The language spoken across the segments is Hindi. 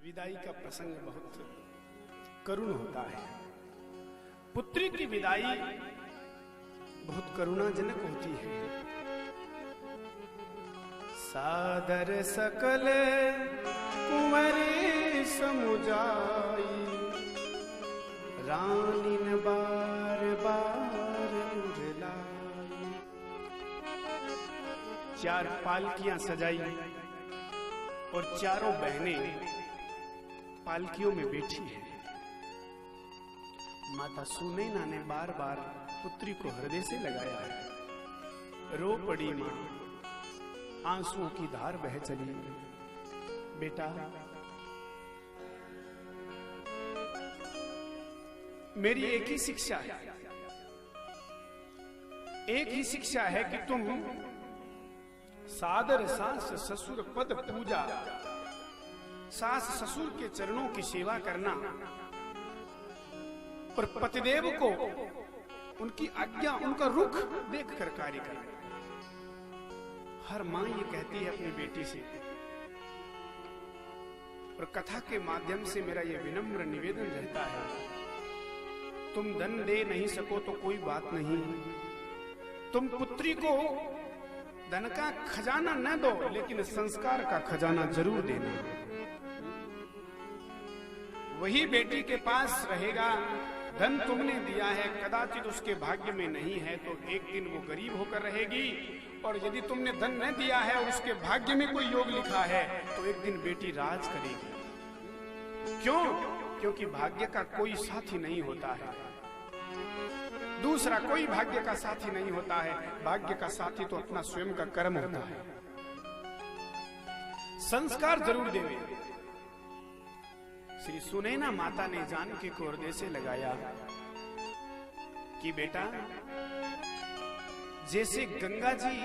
विदाई का प्रसंग बहुत करुण होता है। पुत्री की विदाई बहुत करुणाजनक होती है। सादर सकल कुंवरी समुजाई, रानीन बार बार मुरलाई। चार पालकियां सजाई और चारों बहनें पालकियों में बैठी है। माता सुनैना ने बार बार पुत्री को हृदय से लगाया है। रो पड़ी मां, आंसुओं की धार बह चली। बेटा, मेरी एक ही शिक्षा है, एक ही शिक्षा है कि तुम सादर सास ससुर पद पूजा, सास ससुर के चरणों की सेवा करना और पतिदेव को उनकी आज्ञा, उनका रुख देखकर कार्य करना। हर मां ये कहती है अपनी बेटी से, और कथा के माध्यम से मेरा ये विनम्र निवेदन रहता है, तुम धन दे नहीं सको तो कोई बात नहीं, तुम पुत्री को धन का खजाना न दो, लेकिन संस्कार का खजाना जरूर देना। वही बेटी के पास रहेगा। धन तुमने दिया है, कदाचित उसके भाग्य में नहीं है तो एक दिन वो गरीब होकर रहेगी, और यदि तुमने धन न दिया है और उसके भाग्य में कोई योग लिखा है तो एक दिन बेटी राज करेगी। क्यों? क्योंकि भाग्य का कोई साथी नहीं होता है, दूसरा कोई भाग्य का साथी नहीं होता है। भाग्य का साथी तो अपना स्वयं का कर्म होता है। संस्कार जरूर देवे। श्री सुनैना माता ने जानकी को हृदय से लगाया कि बेटा, जैसे गंगा जी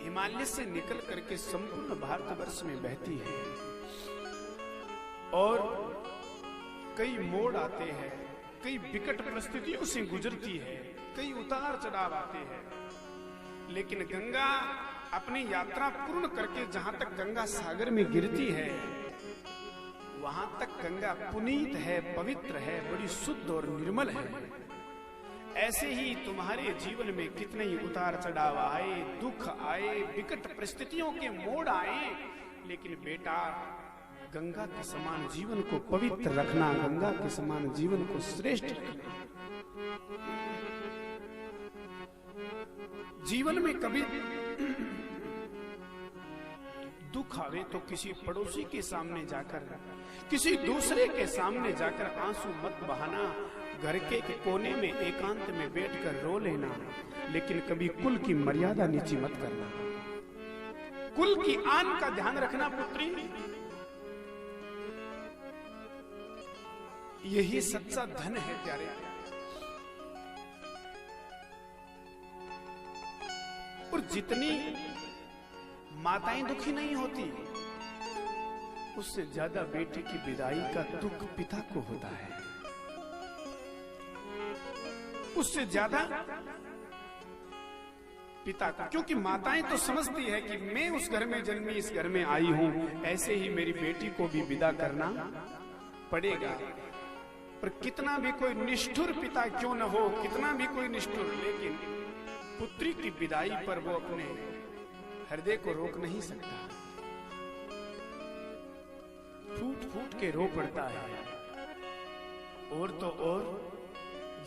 हिमालय से निकल करके संपूर्ण भारतवर्ष में बहती है और कई मोड़ आते हैं, कई विकट परिस्थितियों से गुजरती है, कई उतार चढ़ाव आते हैं, लेकिन गंगा अपनी यात्रा पूर्ण करके जहां तक गंगा सागर में गिरती है वहां तक गंगा पुनीत है, पवित्र है, बड़ी शुद्ध और निर्मल है। ऐसे ही तुम्हारे जीवन में कितने ही उतार चढ़ाव आए, दुख आए, विकट परिस्थितियों के मोड़ आए, लेकिन बेटा, गंगा के समान जीवन को पवित्र रखना, गंगा के समान जीवन को श्रेष्ठ रखना। जीवन में कभी दुख आवे तो किसी पड़ोसी के सामने जाकर, किसी दूसरे के सामने जाकर आंसू मत बहाना। घर के कोने में एकांत में बैठकर रो लेना, लेकिन कभी कुल की मर्यादा नीची मत करना। कुल की आन का ध्यान रखना पुत्री। यही सच्चा धन है प्यारे। और जितनी माताएं दुखी नहीं होती, उससे ज्यादा बेटी की विदाई का दुख पिता को होता है। उससे ज्यादा पिता को, क्योंकि माताएं तो समझती है कि मैं उस घर में जन्मी, इस घर में आई हूं, ऐसे ही मेरी बेटी को भी विदा करना पड़ेगा। पर कितना भी कोई निष्ठुर पिता क्यों न हो, कितना भी कोई निष्ठुर, लेकिन पुत्री की विदाई पर वो अपने हृदय को रोक नहीं सकता, फूट फूट के रो पड़ता है। और तो और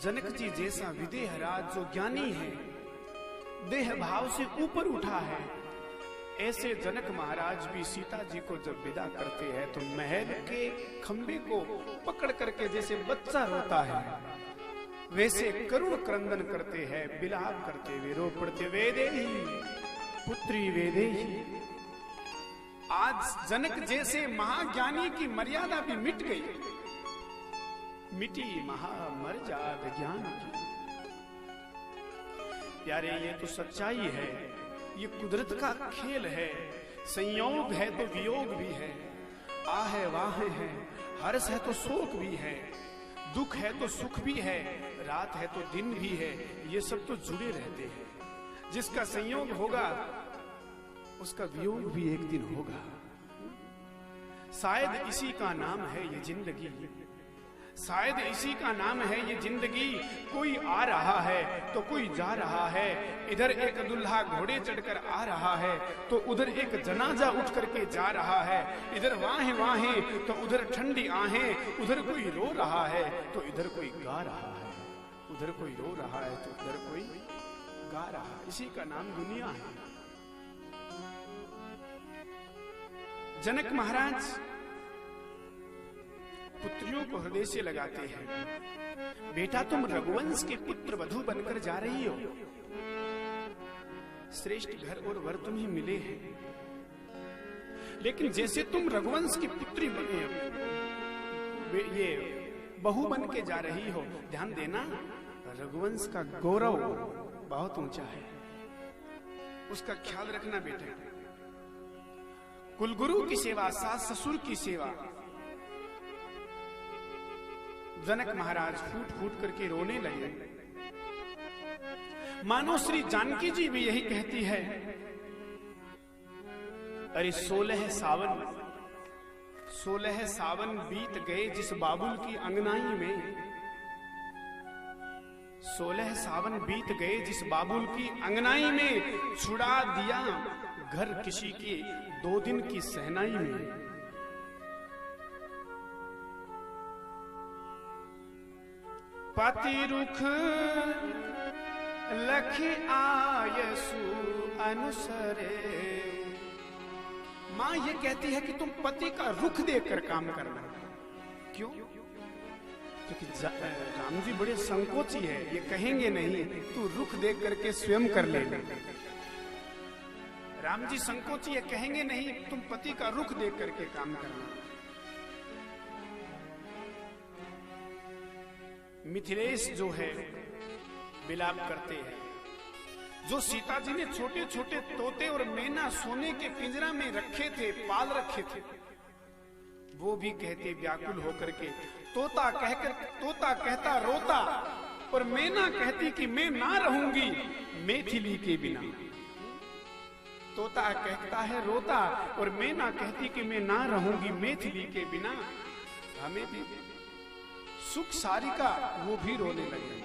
जनक जी जैसा विदेह राज जो ज्ञानी है, देह भाव से ऊपर उठा है, ऐसे जनक महाराज भी सीता जी को जब विदा करते हैं तो महल के खंबे को पकड़ करके जैसे बच्चा रोता है, वैसे करुण क्रंदन करते हैं, विलाप करते हुए रो पड़ते, वेदेही पुत्री वेदेही। आज जनक जैसे महाज्ञानी की मर्यादा भी मिट गई, मिटी महामर्याद ज्ञान की। प्यारे, ये तो सच्चाई है, ये कुदरत का खेल है। संयोग है तो वियोग भी है, आह वाह है, हर्ष है तो शोक भी है, दुख है तो सुख भी है, रात है तो दिन भी है। ये सब तो जुड़े रहते हैं। जिसका संयोग होगा उसका वियोग भी एक दिन होगा। शायद इसी का नाम है ये जिंदगी, शायद इसी का नाम है ये जिंदगी। कोई आ रहा है तो कोई जा रहा है, इधर एक दुल्हा घोड़े चढ़कर आ रहा है तो उधर एक जनाजा उठ करके जा रहा है। इधर वाहें वाहें तो उधर ठंडी आहें, उधर कोई रो रहा है तो इधर कोई गा रहा है, उधर कोई रो रहा है तो उधर कोई गा रहा है। इसी का नाम दुनिया है। जनक महाराज पुत्रियों को हृदय से लगाते हैं। बेटा, तुम रघुवंश के पुत्र वधू बनकर जा रही हो, श्रेष्ठ घर और वर तुम्हें मिले हैं, लेकिन जैसे तुम रघुवंश की पुत्री ये बहू बन के जा रही हो, ध्यान देना, रघुवंश का गौरव बहुत ऊंचा है, उसका ख्याल रखना बेटे। कुलगुरु की सेवा, सास ससुर की सेवा। जनक महाराज फूट फूट करके रोने लगे। मानो श्री जानकी जी भी यही कहती है, अरे 16 सावन बीत गए जिस बाबुल की अंगनाई में, 16 सावन बीत गए जिस बाबुल की अंगनाई में, छुड़ा दिया घर किसी के 2 दिन की सहनाई में। पति रुख लख आयसु अनुसरे। मां ये कहती है कि तुम पति का रुख देखकर काम करना। क्यों? क्योंकि राम जी बड़े संकोची है, ये कहेंगे नहीं, तू रुख देख करके स्वयं कर लेना। राम जी संकोची है, कहेंगे नहीं, तुम पति का रुख देख करके काम करना। मिथिलेश जो है विलाप करते हैं, जो सीता जी ने छोटे छोटे तोते और मैना सोने के पिंजरा में रखे थे, पाल रखे थे, वो भी कहते व्याकुल होकर के, तोता कहता रोता और मैना कहती कि मैं ना रहूंगी मैथिली के बिना। तोता कहता है रोता और मैना कहती कि मैं ना रहूंगी मैथिली के बिना। हमें भी सुख सारिका वो भी रोने लगे।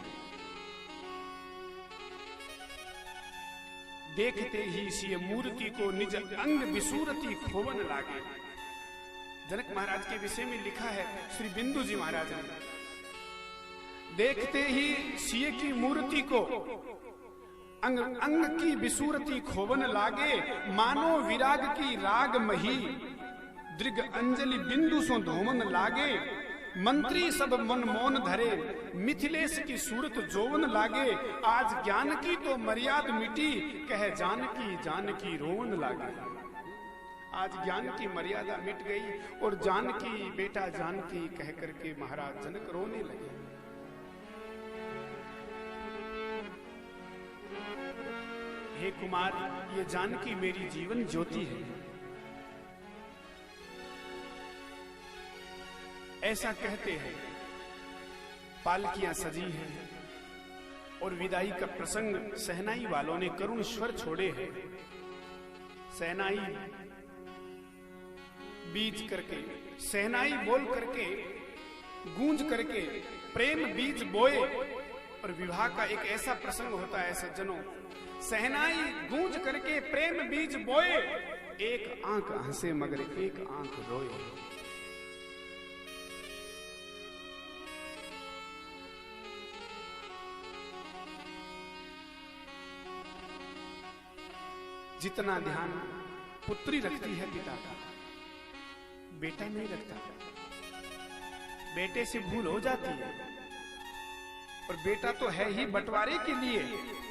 देखते ही सी मूर्ति को निज अंग विसूरती खोवन लागे। जनक महाराज के विषय में लिखा है श्री बिंदु जी महाराज ने, देखते ही सीए की मूर्ति को अंग अंग की विसूरती खोवन लागे, मानो विराग की राग मही दृग अंजलि बिंदु सो धोमन लागे। मंत्री सब मन मौन धरे, मिथिलेश की सूरत जोवन लागे। आज ज्ञान की तो मर्याद मिटी, कह जानकी रोवन लागे। आज ज्ञान की मर्यादा मिट गई और जानकी बेटा जानकी कह करके महाराज जनक रोने लगे। हे कुमार, ये जानकी मेरी जीवन ज्योति है, ऐसा कहते हैं। पालकियां सजी हैं और विदाई का प्रसंग सहनाई वालों ने करुण स्वर छोड़े हैं। सहनाई बीज करके, सहनाई बोल करके, गूंज करके प्रेम बीज बोए। और विवाह का एक ऐसा प्रसंग होता है सज्जनों, सहनाई गूंज करके प्रेम बीज बोए, एक आंख हंसे मगर एक आंख रोए। जितना ध्यान पुत्री रखती है पिता का, बेटा नहीं रखता। बेटे से भूल हो जाती है, और बेटा तो है ही बंटवारे के लिए,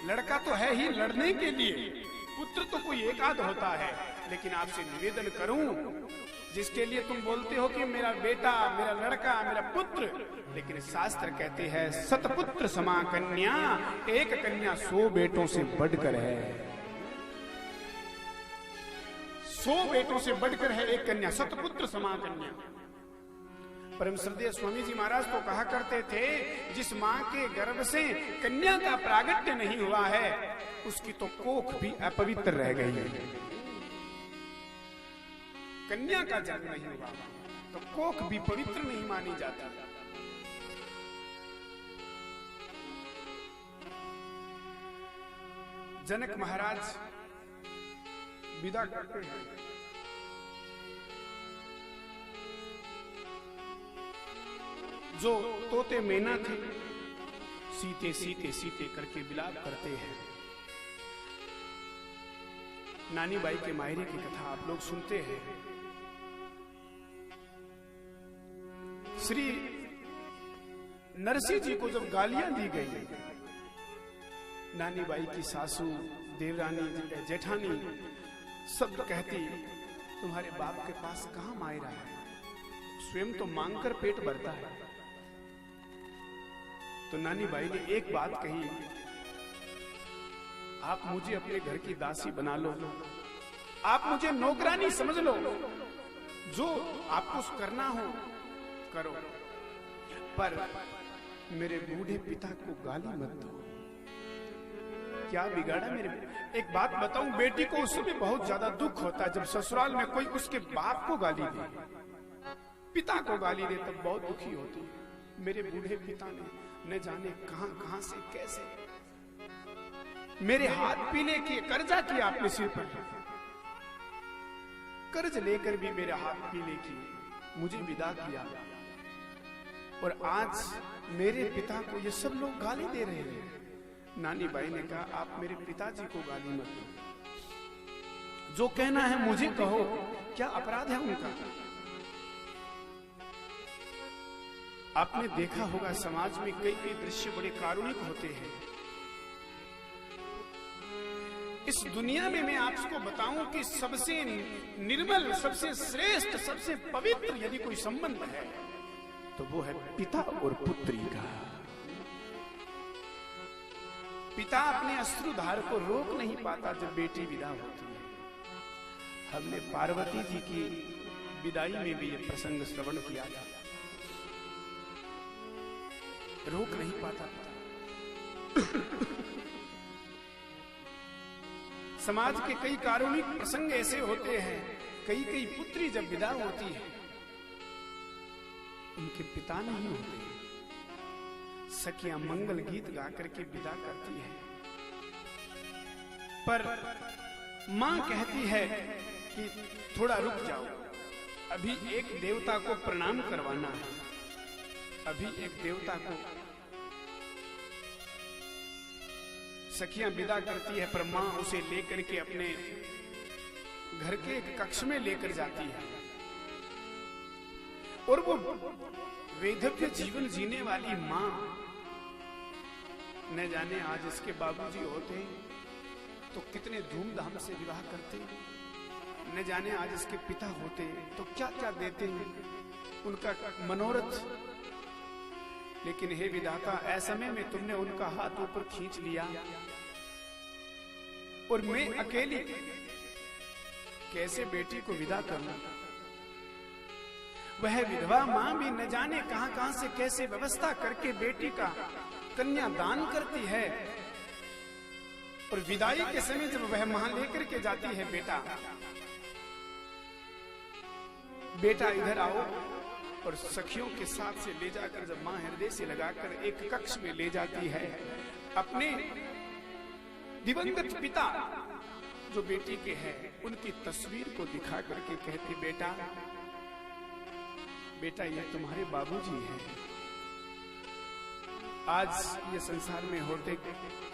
लड़का तो है ही लड़ने के लिए, पुत्र तो कोई एक आध होता है। लेकिन आपसे निवेदन करूं, जिसके लिए तुम बोलते हो कि मेरा बेटा, मेरा लड़का, मेरा पुत्र, लेकिन शास्त्र कहते हैं सतपुत्र समा कन्या, एक कन्या 100 बेटों से बढ़कर है। 100 बेटों से बढ़कर है एक कन्या, सतपुत्र समा कन्या। परम श्रद्धेय स्वामी जी महाराज तो कहा करते थे, जिस मां के गर्भ से कन्या का प्रागट्य नहीं हुआ है, उसकी तो कोख भी अपवित्र रह गई है। कन्या का जन्म नहीं हुआ तो कोख भी पवित्र नहीं मानी जाती। जनक महाराज विदा करते हैं। जो तोते मैना थे, सीते सीते सीते करके विलाप करते हैं। नानी बाई के मायरे की कथा आप लोग सुनते हैं। श्री नरसिंह जी को जब गालियां दी गई, नानी बाई की सासू, देवरानी, जेठानी सब कहती तुम्हारे बाप के पास कहां मायरा है, स्वयं तो मांगकर पेट भरता है। तो नानी बाई ने एक बात कही, आप मुझे अपने घर की दासी बना लो, आप मुझे नौकरानी समझ लो, जो आपको करना हो करो, पर मेरे बूढ़े पिता को गाली मत दो। क्या बिगाड़ा मेरे? एक बात बताऊं, बेटी को उस समय बहुत ज्यादा दुख होता है जब ससुराल में कोई उसके बाप को गाली दे, पिता को गाली दे, तब बहुत दुखी होती। मेरे बूढ़े पिता ने न जाने कहां से कैसे मेरे हाथ पीले किए, कर्जा किया अपने सिर पर, कर्ज लेकर भी मेरे हाथ पीले किए, मुझे विदा किया। और आज मेरे पिता को ये सब लोग गाली दे रहे हैं। नानी बाई ने कहा, आप मेरे पिताजी को गाली मत दो, जो कहना है मुझे कहो, क्या अपराध है उनका? आपने देखा होगा समाज में कई कई दृश्य बड़े कारुणिक होते हैं। इस दुनिया में मैं आपको बताऊं कि सबसे निर्मल, सबसे श्रेष्ठ, सबसे पवित्र यदि कोई संबंध है तो वो है पिता और पुत्री का। पिता अपने अश्रुधार को रोक नहीं पाता जब बेटी विदा होती है। हमने पार्वती जी की विदाई में भी यह प्रसंग श्रवण किया था, रोक नहीं पाता पिता। समाज के कई कारुणिक प्रसंग ऐसे होते हैं, कई कई पुत्री जब विदा होती है उनके पिता नहीं होते, सखियां मंगल गीत गाकर के विदा करती है, पर मां कहती है कि थोड़ा रुक जाओ, अभी एक देवता को प्रणाम करवाना है, अभी एक देवता को। सखियां विदा करती है, पर मां उसे लेकर के अपने घर के एक कक्ष में लेकर जाती है। और वो वैधव्य जीवन जीने वाली मां, न जाने आज इसके बाबूजी होते तो कितने धूमधाम से विवाह करते, न जाने आज इसके पिता होते तो क्या क्या देते उनका मनोरथ। लेकिन हे विधाता, ऐसे में तुमने उनका हाथ ऊपर खींच लिया और मैं अकेली कैसे बेटी को विदा करूं? वह विधवा मां भी न जाने कहां से कैसे व्यवस्था करके बेटी का कन्या दान करती है। और विदाई के समय जब वह मां लेकर के जाती है, बेटा इधर आओ, और सखियों के साथ से ले जाकर जब मां हृदय से लगाकर एक कक्ष में ले जाती है, अपने दिवंगत पिता जो बेटी के हैं उनकी तस्वीर को दिखा करके कहती, बेटा ये तुम्हारे बाबूजी हैं, आज ये संसार में होते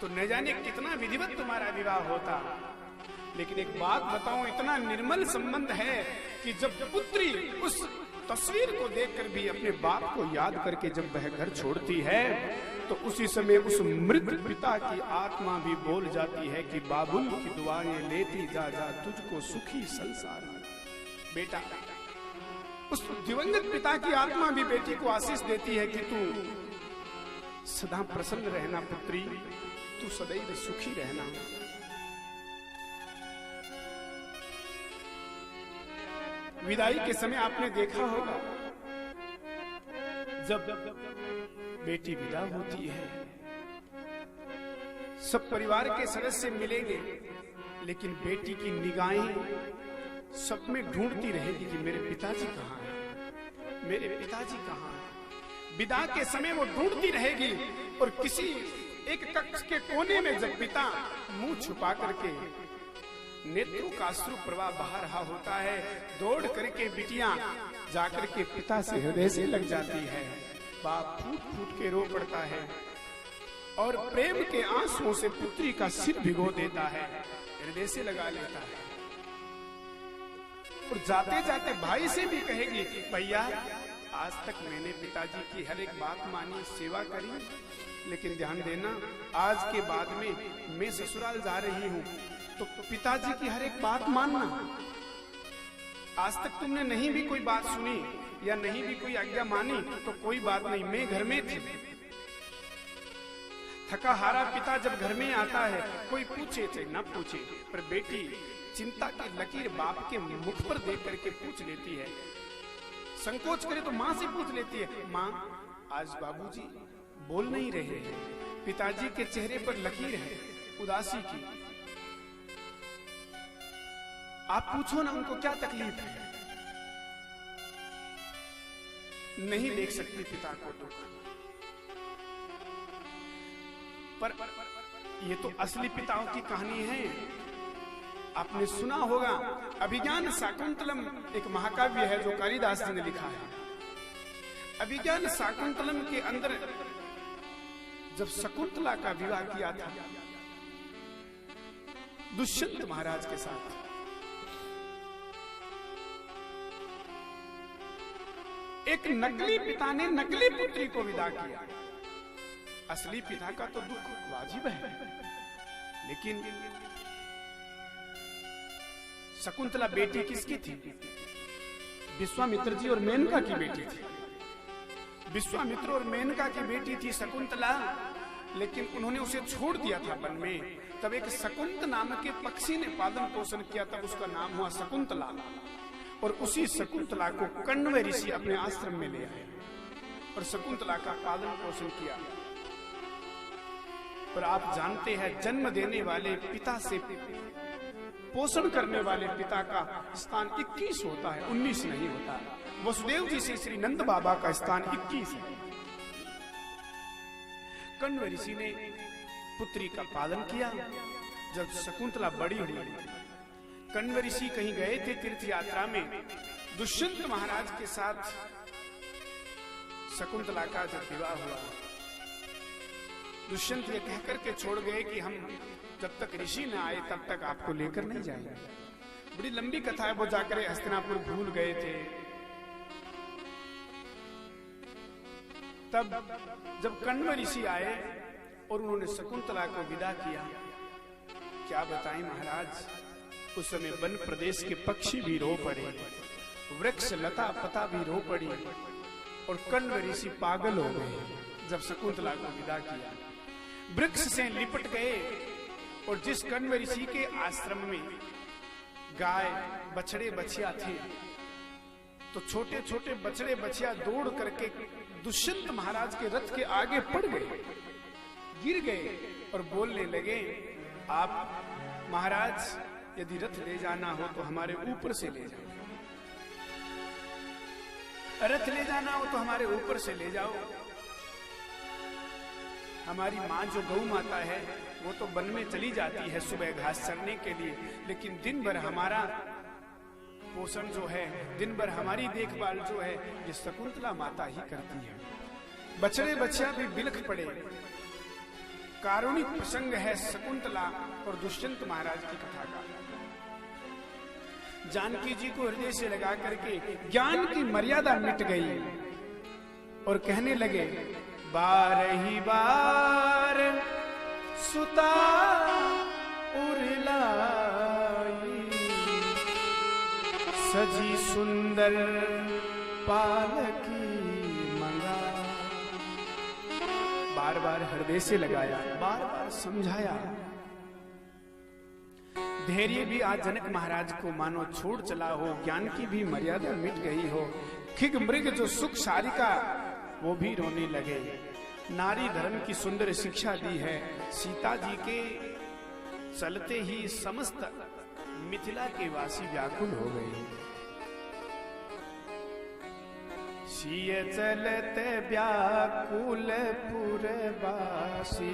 तो न जाने कितना विधिवत तुम्हारा विवाह होता। लेकिन एक बात बताऊं, इतना निर्मल संबंध है कि जब पुत्री उस तस्वीर को देखकर भी अपने बाप को याद करके जब वह घर छोड़ती है, तो उसी समय उस मृत पिता की आत्मा भी बोल जाती है कि बाबुल की दुआएं लेती जा जा, तुझको सुखी संसार में। बेटा, उस दिवंगत पिता की आत्मा भी बेटी को आशीष देती है कि तू सदा प्रसन्न रहना पुत्री, तू सदैव सुखी रहना। विदाई के समय आपने देखा होगा, जब बेटी विदा होती है, सब परिवार के सदस्य मिलेंगे, लेकिन बेटी की निगाहें सब में ढूंढती रहेगी कि मेरे पिताजी कहाँ हैं, मेरे पिताजी कहाँ हैं। विदा के समय वो ढूंढती रहेगी और किसी एक कक्ष के कोने में जब पिता मुंह छुपा करके नेत्रों का अश्रु प्रवाह बहा रहा होता है, दौड़ करके बिटिया जाकर के पिता से हृदय से लग जाती है। बाप फूट फूट के रो पड़ता है और प्रेम के आंसुओं से पुत्री का सिर भिगो देता है, हृदय से लगा लेता है। और जाते जाते भाई से भी कहेगी, भैया आज तक मैंने पिताजी की हर एक बात मानी, सेवा करी, लेकिन ध्यान देना आज के बाद में मैं ससुराल जा रही हूँ तो पिताजी की हर एक बात मानना। आज तक तुमने नहीं भी कोई बात सुनी या नहीं भी कोई आज्ञा मानी तो कोई बात नहीं, मैं घर में थी। थका हारा पिता जब घर में आता है, कोई पूछे थे न पूछे, पर बेटी चिंता की लकीर बाप के मुख पर देख करके पूछ लेती है। संकोच करे तो माँ से पूछ लेती है, माँ आज बाबूजी बोल नहीं रहे हैं, पिताजी के चेहरे पर लकीर है उदासी की, आप पूछो ना उनको क्या तकलीफ है। नहीं देख सकती पिता को दुख, पर ये तो असली पिताओं की कहानी है। आपने सुना होगा अभिज्ञान शाकुंतलम एक महाकाव्य है जो कालिदास जी ने लिखा है। अभिज्ञान शाकुंतलम के अंदर जब शकुंतला का विवाह किया था दुष्यंत महाराज के साथ, एक नकली पिता ने नकली पुत्री को विदा किया। असली पिता का तो दुख वाजिब है, लेकिन शकुंतला बेटी किसकी थी? विश्वामित्र जी और मेनका की बेटी थी। विश्वामित्र और मेनका की बेटी थी शकुंतला, लेकिन उन्होंने उसे छोड़ दिया था वन में। तब एक शकुंत नाम के पक्षी ने पालन पोषण किया, तब उसका नाम हुआ शकुंतला। और उसी शकुंतला को कण्व ऋषि अपने आश्रम में ले आए और शकुंतला का पालन पोषण किया। पर आप जानते हैं जन्म देने वाले पिता से पोषण करने वाले पिता का स्थान 21 होता है, 19 नहीं होता। वसुदेव जी से श्री नंद बाबा का स्थान 21 है। कण्व ऋषि ने पुत्री का पालन किया। जब शकुंतला बड़ी हुई, कण्व ऋषि कहीं गए थे तीर्थ यात्रा में, दुष्यंत महाराज के साथ शकुंतला का जब विवाह हुआ, दुष्यंत ये कहकर के छोड़ गए कि हम जब तक ऋषि न आए तब तक आपको लेकर नहीं जाएंगे। बड़ी लंबी कथा है, वो जाकर हस्तिनापुर भूल गए थे। तब जब कण्व ऋषि आए और उन्होंने शकुंतला को विदा किया, क्या बताएं महाराज, उस समय वन प्रदेश के पक्षी भी रो पड़े, वृक्ष लता पता भी रो पड़ी और कण्व ऋषि पागल हो गए। जब शकुंतला को विदा किया, वृक्ष से लिपट गए और जिस कण्व ऋषि के आश्रम में गाय बछड़े बछिया थे, तो छोटे छोटे बछड़े बछिया दौड़ करके दुष्यंत महाराज के रथ के आगे पड़ गए, गिर गए और बोलने लगे, आप महाराज यदि रथ ले जाना हो तो हमारे ऊपर से ले जाओ, रथ ले जाना हो तो हमारे ऊपर से ले जाओ। हमारी माँ जो गौ माता है वो तो वन में चली जाती है सुबह घास चरने के लिए, लेकिन दिन भर हमारा पोषण जो है, दिन भर हमारी देखभाल जो है, ये शकुंतला माता ही करती है। बछड़े बछिया भी बिलख पड़े। कारुणिक प्रसंग है शकुंतला और दुष्यंत महाराज की कथा का। जानकी जी को हृदय से लगा करके ज्ञान की मर्यादा मिट गई और कहने लगे, बारही बार सुता उरलाई, सजी सुंदर पालकी मंगा। बार बार हृदय से लगाया, बार बार समझाया। धैर्य भी आज जनक महाराज को मानो छोड़ चला हो, ज्ञान की भी मर्यादा मिट गई हो। खिग मृग जो सुख सारिका वो भी रोने लगे। नारी धर्म की सुंदर शिक्षा दी है। सीता जी के चलते ही समस्त मिथिला के वासी व्याकुल हो गए। सिय चलत व्याकुल पुरवासी,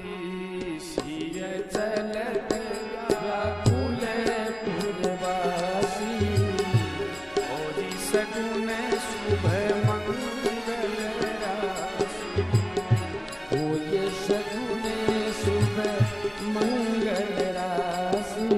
सिय चलत व्याकुल पुरवासी, ओजी सगुन शुभ मंगल राशि, ओजी सगुन शुभ मंगल राशि।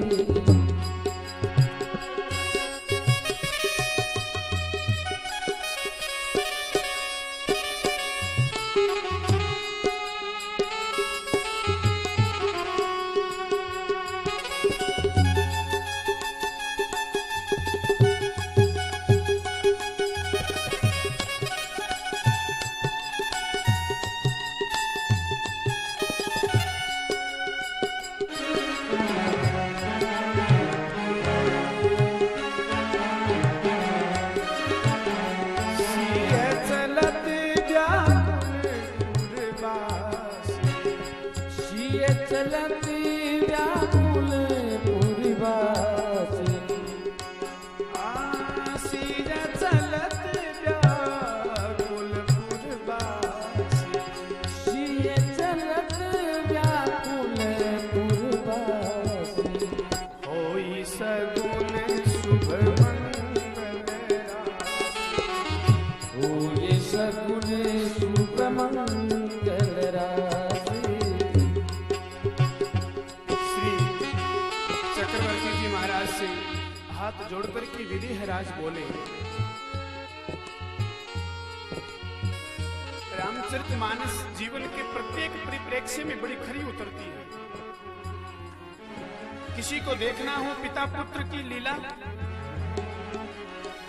हाथ जोड़कर के विदेहराज बोले, रामचरितमानस जीवन के प्रत्येक परिप्रेक्ष्य में बड़ी खरी उतरती है। किसी को देखना हो पिता पुत्र की लीला,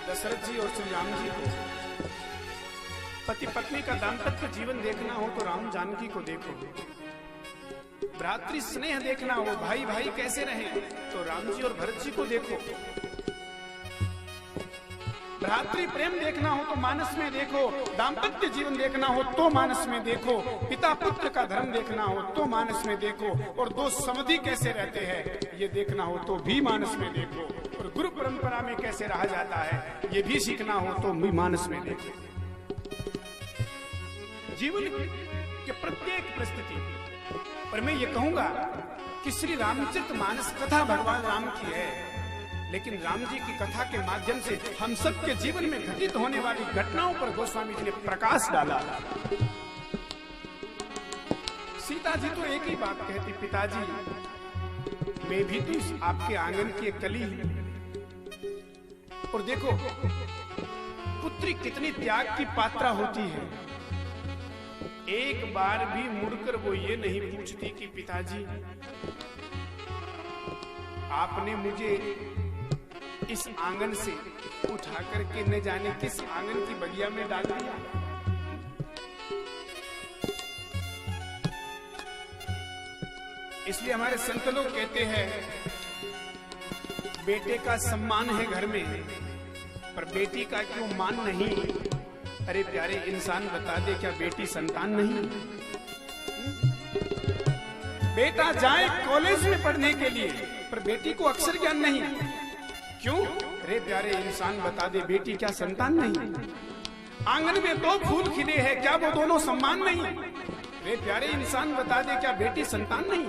दशरथ जी और श्री राम जी को, पति पत्नी का दाम्पत्य जीवन देखना हो तो राम जानकी को देखो, भ्रातृ स्नेह देखना हो, भाई भाई कैसे रहे तो राम जी और भरत जी को देखो, भ्रातृ प्रेम देखना हो तो मानस में देखो, दाम्पत्य जीवन देखना हो तो मानस में देखो, पिता पुत्र का धर्म देखना हो तो मानस में देखो, और दो समधि कैसे रहते हैं ये देखना हो तो भी मानस में देखो, और गुरु परंपरा में कैसे रहा जाता है ये भी सीखना हो तो भी मानस में देखो। जीवन के प्रत्येक परिस्थिति पर मैं ये कहूंगा कि श्री रामचरितमानस कथा भगवान राम की है, लेकिन राम जी की कथा के माध्यम से हम सबके जीवन में घटित होने वाली घटनाओं पर गोस्वामी जी ने प्रकाश डाला। सीता जी तो एक ही बात कहती, पिताजी मैं भी तो आपके आंगन की एक कली हूं, और देखो पुत्री कितनी त्याग की पात्रा होती है, एक बार भी मुड़कर वो ये नहीं पूछती कि पिताजी आपने मुझे इस आंगन से उठा करके न जाने किस आंगन की बगिया में डाल दिया। इसलिए हमारे संत लोग कहते हैं बेटे का सम्मान है घर में, पर बेटी का क्यों मान नहीं। अरे प्यारे इंसान बता दे, क्या बेटी संतान नहीं? बेटा जाए कॉलेज में पढ़ने के लिए, पर बेटी को अक्षर ज्ञान नहीं, क्यों? अरे प्यारे इंसान बता दे, बेटी क्या संतान नहीं? आंगन में दो फूल खिले हैं, क्या वो दोनों सम्मान नहीं? अरे प्यारे इंसान बता दे, क्या बेटी संतान नहीं?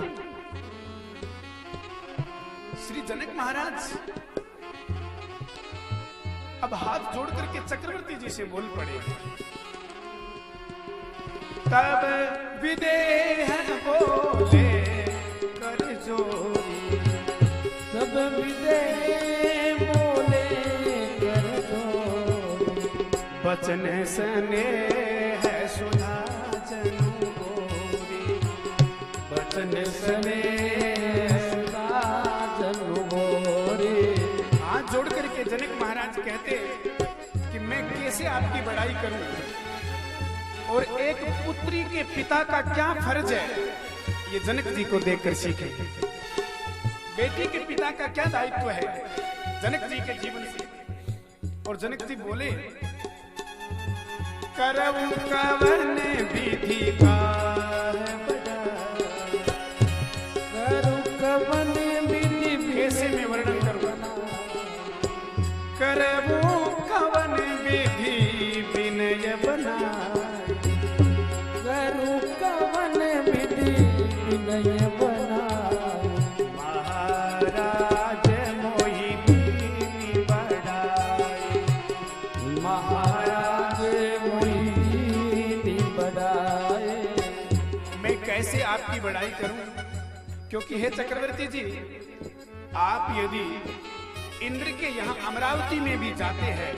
श्री जनक महाराज अब हाथ जोड़ करके चक्रवर्ती जी से बोल पड़े, तब विदेह बोले कर जोरी, तब विदेह बोले कर जोरी, बचन सने है सुधा जनु गोरी, बचन सने सुधा जनु गोरी। हाथ जोड़ करके जनक महाराज कहते कि मैं कैसे आपकी बड़ाई करूं, और एक पुत्री के पिता का क्या फर्ज है ये जनक जी को देखकर सीखे। बेटी के पिता का क्या दायित्व है जनक जी के जीवन से। और जनक जी बोले, करऊ कवन विधि का करू कवन विधि, कैसे मैं वर्णन करूं? बनाई, करूं कवन विधि विनय बनाई। महाराज मोहि दीनी बढ़ाई, महाराज मोहि दीनी बढ़ाई। मैं कैसे आपकी बड़ाई करूं, क्योंकि हे चक्रवर्ती जी, आप यदि इंद्र के यहाँ अमरावती में भी जाते हैं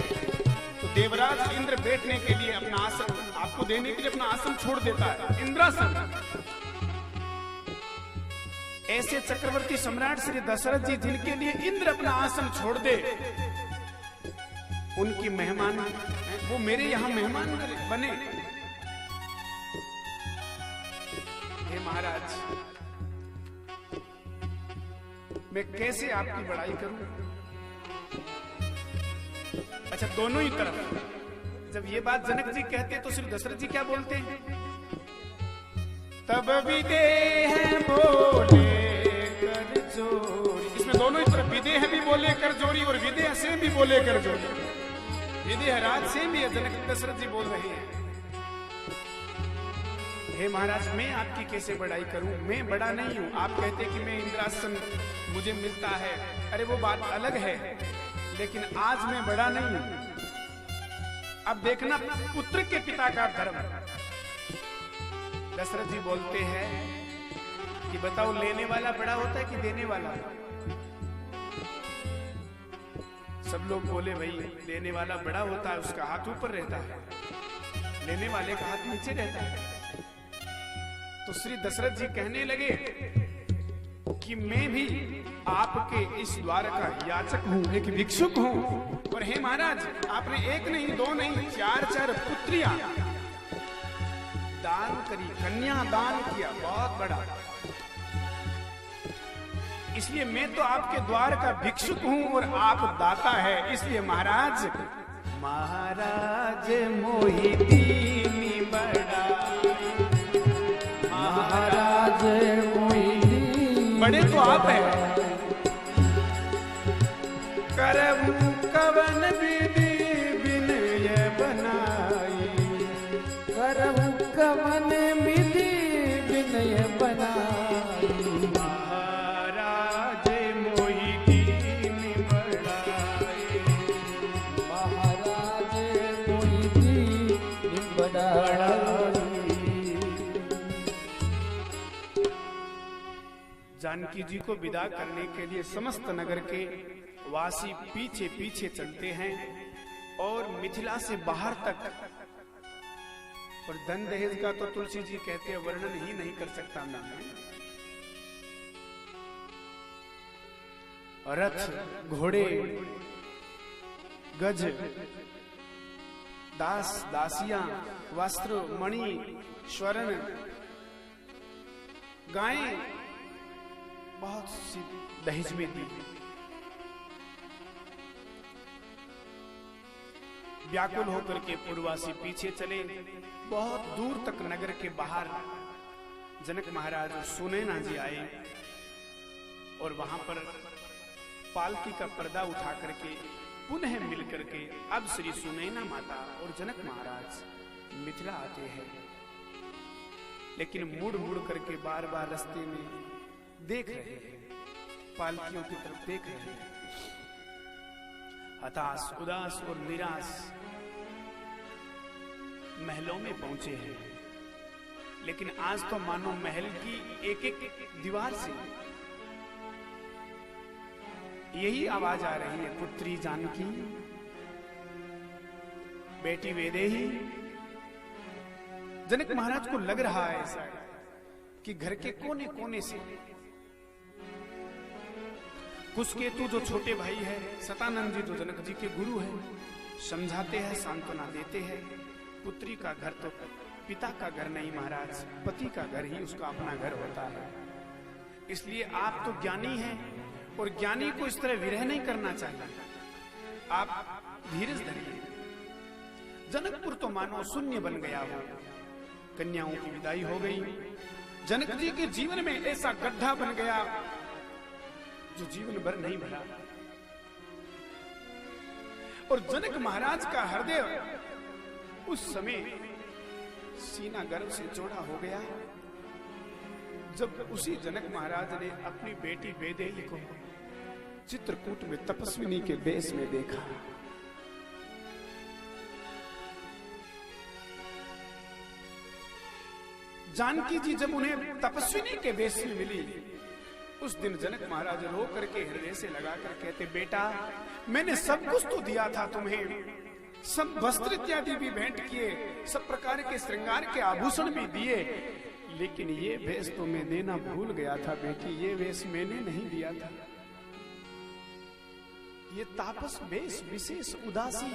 तो देवराज इंद्र बैठने के लिए अपना आसन, आपको देने के लिए अपना आसन छोड़ देता है, इंद्रासन। ऐसे चक्रवर्ती सम्राट श्री दशरथ जी, जिनके लिए इंद्र अपना आसन छोड़ दे, उनकी मेहमान, वो मेरे यहाँ मेहमान बने। हे महाराज, मैं कैसे आपकी बड़ाई करूं? अच्छा, दोनों ही तरफ जब ये बात जनक जी कहते तो श्री दशरथ जी क्या बोलते हैं? तब विदेह बोले कर जोरी। इसमें दोनों ही तरफ विदेह भी बोले कर जोरी और विदेह से भी बोले कर जोरी। विदेह राज से भी जनक दशरथ जी बोल रहे हैं। हे महाराज, मैं आपकी कैसे बड़ाई करूं? मैं बड़ा नहीं हूं। आप कहते कि मैं इंद्रासन मुझे मिलता है, अरे वो बात अलग है, लेकिन आज मैं बड़ा नहीं हूं। अब देखना, पुत्र के पिता का धर्म। दशरथ जी बोलते हैं कि बताओ, लेने वाला बड़ा होता है कि देने वाला? सब लोग बोले भाई देने वाला बड़ा होता है, उसका हाथ ऊपर रहता है, लेने वाले का हाथ नीचे रहता है। तो श्री दशरथ जी कहने लगे कि मैं भी आपके इस द्वार का याचक हूं, एक भिक्षुक हूं। और हे महाराज, आपने एक नहीं, दो नहीं, चार पुत्रियां दान करी, कन्या दान किया, बहुत बड़ा। इसलिए मैं तो आपके द्वार का भिक्षुक हूं और आप दाता है। इसलिए महाराज, महाराज मोहि दीनी बढ़ाई, महाराज मोहि दीनी बड़े तो आप हैं। करऊं कवन विधि विनय बनाई, करऊं कवन विधि विनय बनाई। महाराज मोहि दीनी बढ़ाई, महाराज मोहि दीनी बढ़ाई। जानकी जी को विदा करने के लिए समस्त नगर के वासी पीछे पीछे चलते हैं और मिथिला से बाहर तक। और धन दहेज का तो तुलसी जी कहते हैं वर्णन ही नहीं कर सकता मैं। रथ, घोड़े, गज, दास, दासियां, वस्त्र, मणि, स्वर्ण, गायें बहुत सी दहेज में दी। व्याकुल होकर के पूर्ववासी पीछे चले। बहुत दूर तक नगर के बाहर जनक महाराज सुनैना जी आए और वहां पर पालकी का पर्दा उठा करके पुनः मिल करके अब श्री सुनैना माता और जनक महाराज मिथिला आते हैं। लेकिन मुड़ मुड़ करके बार बार रास्ते में देख रहे हैं, पालकियों की तरफ देख रहे हैं। हताश, उदास और निराश महलों में पहुंचे हैं। लेकिन आज तो मानो महल की एक एक दीवार से यही आवाज आ रही है, पुत्री जानकी, बेटी वैदेही। जनक महाराज को लग रहा है ऐसा कि घर के कोने कोने से कुशकेतु जो छोटे भाई है, सतानंद जी जो जनक जी के गुरु है, समझाते हैं, सांत्वना देते हैं। पुत्री का घर तो पिता का घर नहीं महाराज, पति का घर ही उसका अपना घर होता है। इसलिए आप तो ज्ञानी हैं और ज्ञानी को इस तरह विरह नहीं करना चाहिए। आप धीरज धरिए। जनकपुर तो मानो शून्य बन गया हो। कन्याओं की विदाई हो गई। जनक जी के जीवन में ऐसा गड्ढा बन गया जो जीवन भर नहीं भरा। और जनक महाराज का हृदय उस समय सीना गर्भ से चौड़ा हो गया जब उसी जनक महाराज ने अपनी बेटी वैदेही को चित्रकूट में तपस्विनी के वेश में देखा। जानकी जी जब उन्हें तपस्विनी के वेश में मिली, उस दिन जनक महाराज रो करके हृदय से लगाकर कहते, बेटा मैंने सब कुछ तो दिया था तुम्हें, सब वस्त्र इत्यादि भी भेंट किए, सब प्रकार के श्रृंगार के आभूषण भी दिए, लेकिन ये वेश तो मैं देना भूल गया था बेटी, ये वेश मैंने नहीं दिया था। ये तापस वेश विशेष उदासी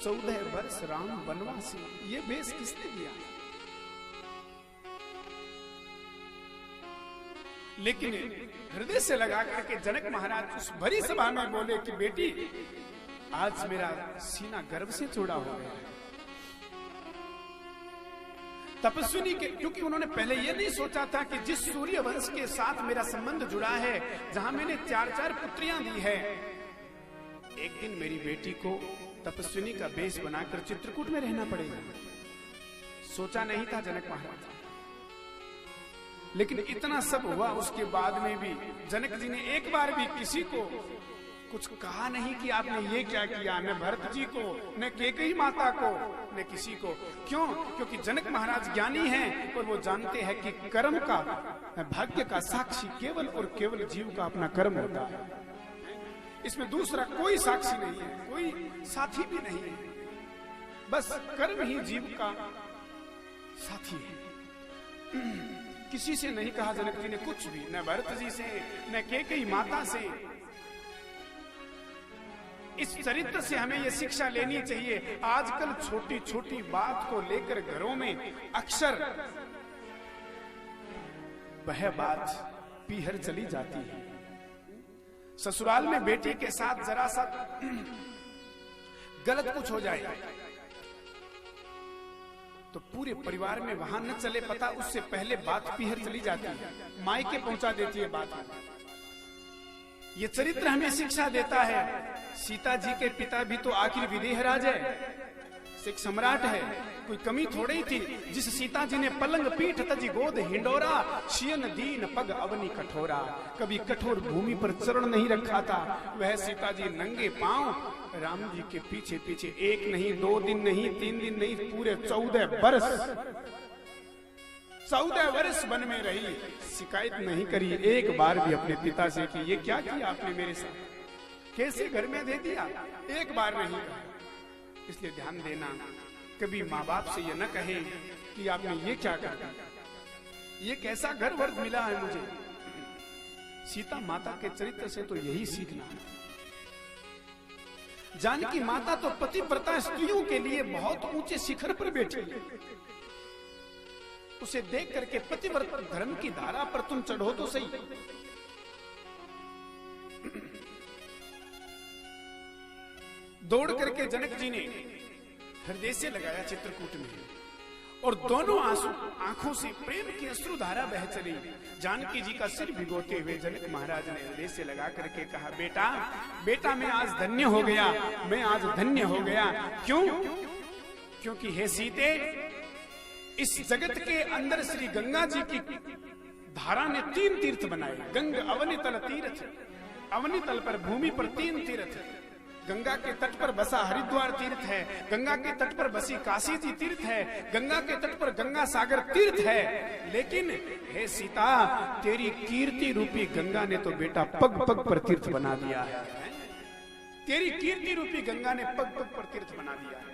14 वर्ष राम वनवासी, ये वेश किसने दिया? लेकिन हृदय से लगा करके जनक महाराज उस भरी सभा में बोले कि बेटी आज मेरा सीना गर्व से चौड़ा हो गया। तपस्विनी के, क्योंकि उन्होंने पहले ये नहीं सोचा था कि जिस सूर्य वंश के साथ मेरा संबंध जुड़ा है, जहां मैंने 4 पुत्रियां दी है, एक दिन मेरी बेटी को तपस्विनी का वेश बनाकर चित्रकूट में रहना पड़ेगा। सोचा नहीं था जनक महाराज। लेकिन इतना सब हुआ, उसके बाद में भी जनक जी ने एक बार भी किसी को कुछ कहा नहीं कि आपने ये क्या किया, न भरत जी को, न कैकेयी माता को, न किसी को। क्यों? क्योंकि जनक महाराज ज्ञानी हैं और वो जानते हैं कि कर्म का, भाग्य का साक्षी केवल और केवल जीव का अपना कर्म होता है। इसमें दूसरा कोई साक्षी नहीं है, कोई साथी भी नहीं है, बस कर्म ही जीव का साथी है। किसी से नहीं कहा जनक जी ने कुछ भी, न भरत जी से, न कैकेयी माता से। इस चरित्र से हमें यह शिक्षा लेनी चाहिए। आजकल छोटी छोटी बात को लेकर घरों में अक्सर वह बात पीहर चली जाती है। ससुराल में बेटी के साथ जरा सा गलत कुछ हो जाए तो पूरे परिवार में वहां न चले पता, उससे पहले बात पीहर चली जाती है, मायके पहुंचा देती है बात। ये चरित्र हमें शिक्षा देता है। सीता जी के पिता भी तो आखिर विदेहराज है, एक सम्राट है, कोई कमी थोड़ी ही थी। जिस सीता जी ने पलंग पीठ तजी गोद हिंडोरा, शियन दीन पग अवनी कठोरा, कभी कठोर भूमि पर चरण नहीं रखा था, वह सीता जी नंगे पांव राम जी के पीछे पीछे 1 नहीं 2 दिन नहीं 3 दिन नहीं पूरे 14 वर्ष वन में रही, शिकायत नहीं करी एक बार भी अपने पिता से कि ये क्या किया आपने मेरे साथ, कैसे घर में दे दिया, एक बार नहीं कहा। इसलिए ध्यान देना, कभी माँ बाप से ये न कहे कि आपने ये क्या कर दिया, ये कैसा घर वर्ग मिला है मुझे। सीता माता के चरित्र से तो यही सीखना है। जानकी माता तो पतिव्रता स्त्रियों के लिए बहुत ऊंचे शिखर पर बैठी है। उसे देख करके पतिव्रता धर्म की धारा पर तुम चढ़ो तो सही। दौड़ करके जनक जी ने हृदय से लगाया चित्रकूट में, और दोनों आंखों से प्रेम की अश्रुधारा बह चली। जानकी जी का सिर भिगोते हुए जनक महाराज ने हृदय से लगा करके कहा, बेटा बेटा मैं आज धन्य हो गया, मैं आज धन्य हो गया। क्यों? क्योंकि हे सीते, इस जगत के अंदर श्री गंगा जी की धारा ने 3 तीर्थ बनाए। गंग अवनी तल तीर्थ, अवनी तल पर भूमि पर 3 तीर्थ। गंगा के तट पर बसा हरिद्वार तीर्थ है, गंगा के तट पर बसी काशी जी तीर्थ है, गंगा के तट पर गंगा सागर तीर्थ है। लेकिन हे सीता, तेरी कीर्ति रूपी गंगा ने तो बेटा पग पग पर तीर्थ बना दिया है। तेरी कीर्ति रूपी गंगा ने पग पग पर तीर्थ बना दिया है।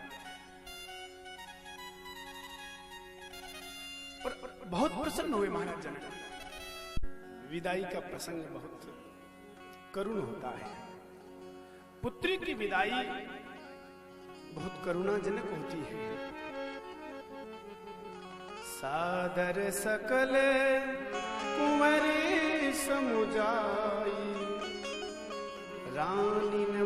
और बहुत प्रसन्न हुए महाराज जनक। विदाई का प्रसंग बहुत करुण होता है। पुत्री की विदाई बहुत करुणाजनक होती है। सादर सकल कुंवरी समुजाई, रानी न